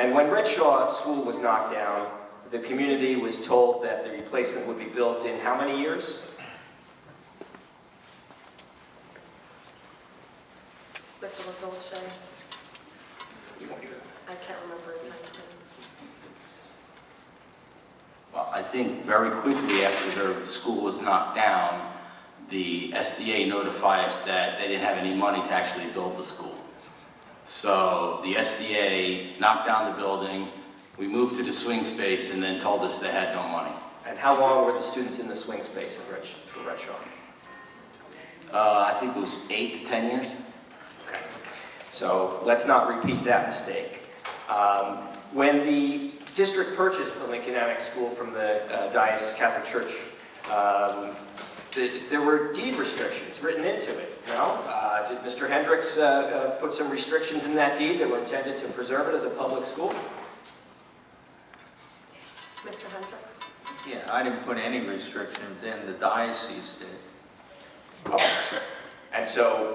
And when Redshaw School was knocked down, the community was told that the replacement would be built in how many years? Mr. LaDolce? You won't hear I can't remember his name. Well, I think very quickly after the school was knocked down, the SDA notified us that they didn't have any money to actually build the school. So the SDA knocked down the building, we moved to the swing space, and then told us they had no money. And how long were the students in the swing space for Redshaw? I think it was 8 to 10 years. Okay, so let's not repeat that mistake. When the district purchased the Lincoln Annex School from the Diocese Catholic Church, there were deed restrictions written into it. You know? Did Mr. Hendricks put some restrictions in that deed that were intended to preserve it as a public school? Mr. Hendricks? Yeah, I didn't put any restrictions in, the diocese did. Okay. And so,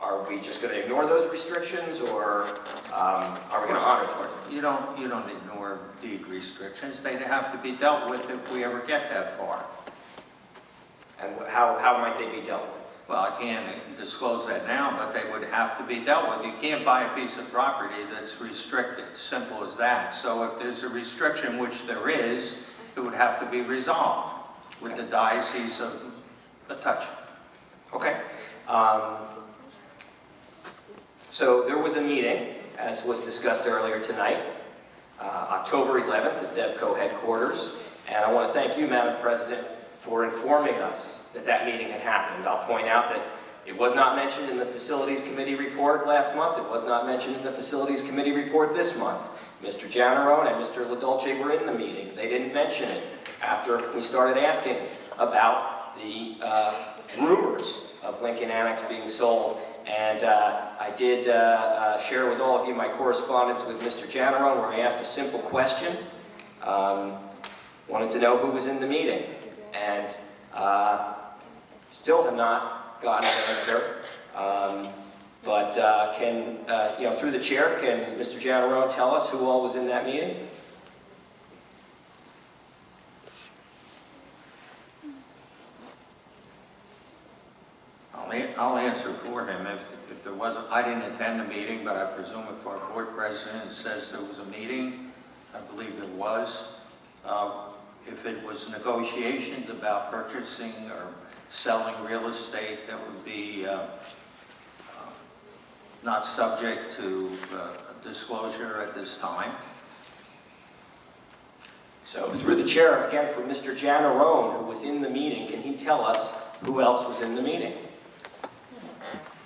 are we just going to ignore those restrictions, or are we going to honor them? You don't ignore deed restrictions. They have to be dealt with if we ever get that far. And how might they be dealt with? Well, I can't disclose that now, but they would have to be dealt with. You can't buy a piece of property that's restricted, simple as that. So if there's a restriction, which there is, it would have to be resolved with the diocese of a touch. Okay. So there was a meeting, as was discussed earlier tonight, October 11th at DEVCO headquarters, and I want to thank you, Madam President, for informing us that that meeting had happened. I'll point out that it was not mentioned in the Facilities Committee report last month. It was not mentioned in the Facilities Committee report this month. Mr. Janarone and Mr. LaDolce were in the meeting. They didn't mention it after we started asking about the rumors of Lincoln Annex being sold. And I did share with all of you my correspondence with Mr. Janarone, where I asked a simple question. Wanted to know who was in the meeting. And still have not gotten an answer. But through the chair, can Mr. Janarone tell us who all was in that meeting? I'll answer for him. If there wasn't, I didn't attend the meeting, but I presume if our board president says there was a meeting, I believe there was. If it was negotiations about purchasing or selling real estate, that would be not subject to disclosure at this time. So through the chair, again, for Mr. Janarone, who was in the meeting, can he tell us who else was in the meeting?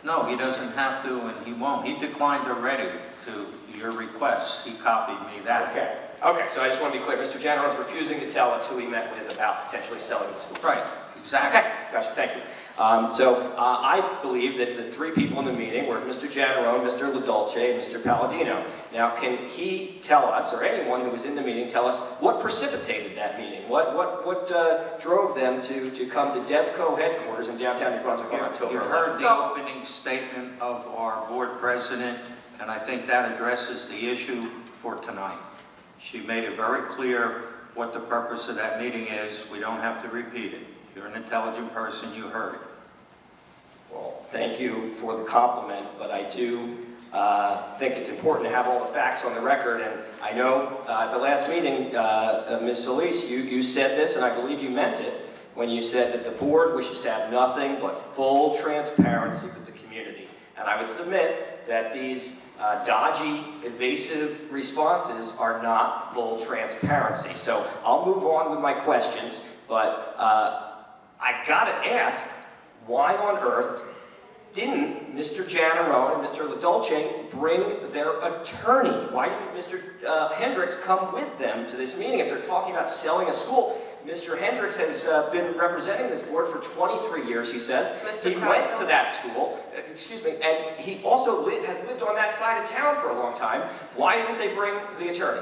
No, he doesn't have to, and he won't. He declined already to your request. He copied me that. Okay, so I just want to be clear. Mr. Janarone's refusing to tell us who he met with about potentially selling the school. Right, exactly. Okay, gotcha, thank you. I believe that the three people in the meeting were Mr. Janarone, Mr. LaDolce, and Mr. Palladino. Now, can he tell us, or anyone who was in the meeting, tell us what precipitated that meeting? What drove them to come to DEVCO headquarters in downtown New Brunswick on October 11th? You heard the opening statement of our board president, and I think that addresses the issue for tonight. She made it very clear what the purpose of that meeting is. We don't have to repeat it. You're an intelligent person, you heard it. Well, thank you for the compliment, but I do think it's important to have all the facts on the record. And I know at the last meeting, Ms. Solis, you said this, and I believe you meant it, when you said that the board wishes to have nothing but full transparency with the community. And I would submit that these dodgy, evasive responses are not full transparency. So I'll move on with my questions, but I gotta ask, why on earth didn't Mr. Janarone and Mr. LaDolce bring their attorney? Why didn't Mr. Hendricks come with them to this meeting if they're talking about selling a school? Mr. Hendricks has been representing this board for 23 years, he says. He went to that school, and he also has lived on that side of town for a long time. Why didn't they bring the attorney?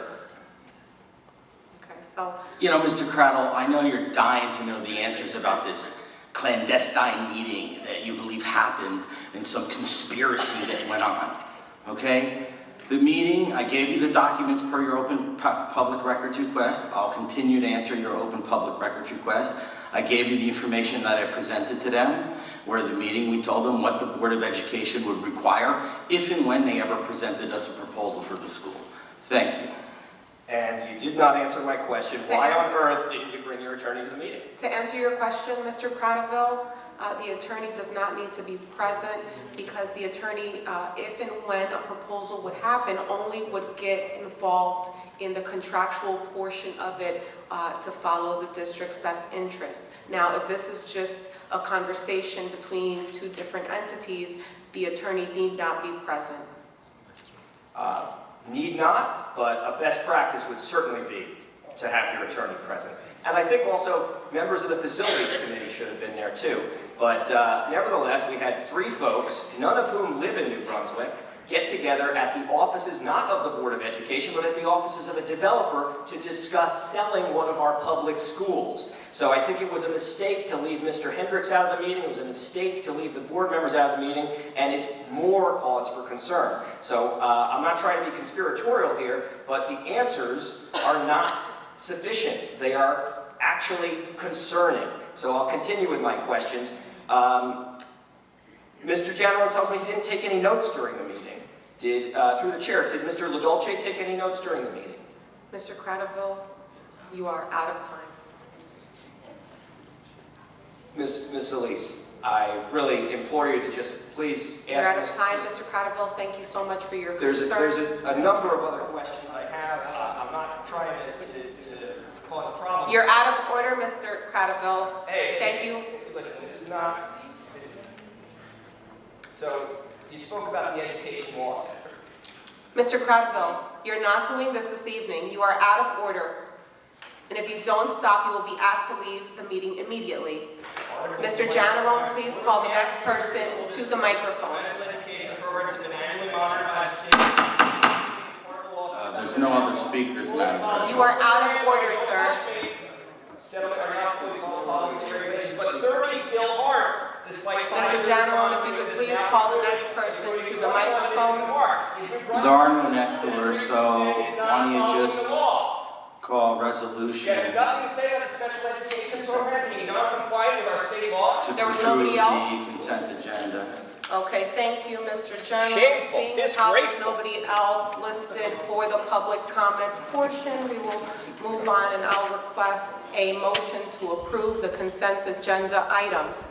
Okay, so... You know, Mr. Cradle, I know you're dying to know the answers about this clandestine meeting that you believe happened and some conspiracy that went on, okay? The meeting, I gave you the documents per your open public records request. I'll continue to answer your open public records request. I gave you the information that I presented to them, where the meeting we told them what the Board of Education would require if and when they ever presented us a proposal for the school. Thank you. And you did not answer my question. Why on earth didn't you bring your attorney to the meeting? To answer your question, Mr. Prattville, the attorney does not need to be present because the attorney, if and when a proposal would happen, only would get involved in the contractual portion of it to follow the district's best interest. Now, if this is just a conversation between two different entities, the attorney need not be present. Need not, but a best practice would certainly be to have your attorney present. And I think also members of the Facilities Committee should have been there too. But nevertheless, we had 3 folks, none of whom live in New Brunswick, get together at the offices, not of the Board of Education, but at the offices of a developer to discuss selling one of our public schools. So I think it was a mistake to leave Mr. Hendricks out of the meeting, it was a mistake to leave the board members out of the meeting, and it's more cause for concern. So I'm not trying to be conspiratorial here, but the answers are not sufficient. They are actually concerning. So I'll continue with my questions. Mr. General tells me he didn't take any notes during the meeting. Through the chair, did Mr. LaDolce take any notes during the meeting? Mr. Prattville, you are out of time. Ms. Elise, I really implore you to just please ask. You're out of time, Mr. Prattville. Thank you so much for your concern. There's a number of other questions I have. I'm not trying to cause problems. You're out of order, Mr. Prattville. Hey, Thank you. Listen, this is not. So, you spoke about the Education Law Center. Mr. Prattville, you're not doing this evening. You are out of order. And if you don't stop, you will be asked to leave the meeting immediately. Mr. General, please call the next person to the microphone. There's no other speakers, Madam President. You are out of order, sir. But 30 still aren't, despite Mr. General, if you could please call the next person to the microphone. There are no next orders, so why don't you just call resolution You have nothing to say on a special education program, being non-compliant with our state law? to There was approve nobody else? the consent agenda. Okay, thank you, Mr. General. Shameful, Seeing as how there's disgraceful. nobody else listed for the public comments portion, we will move on and I'll request a motion to approve the consent agenda items.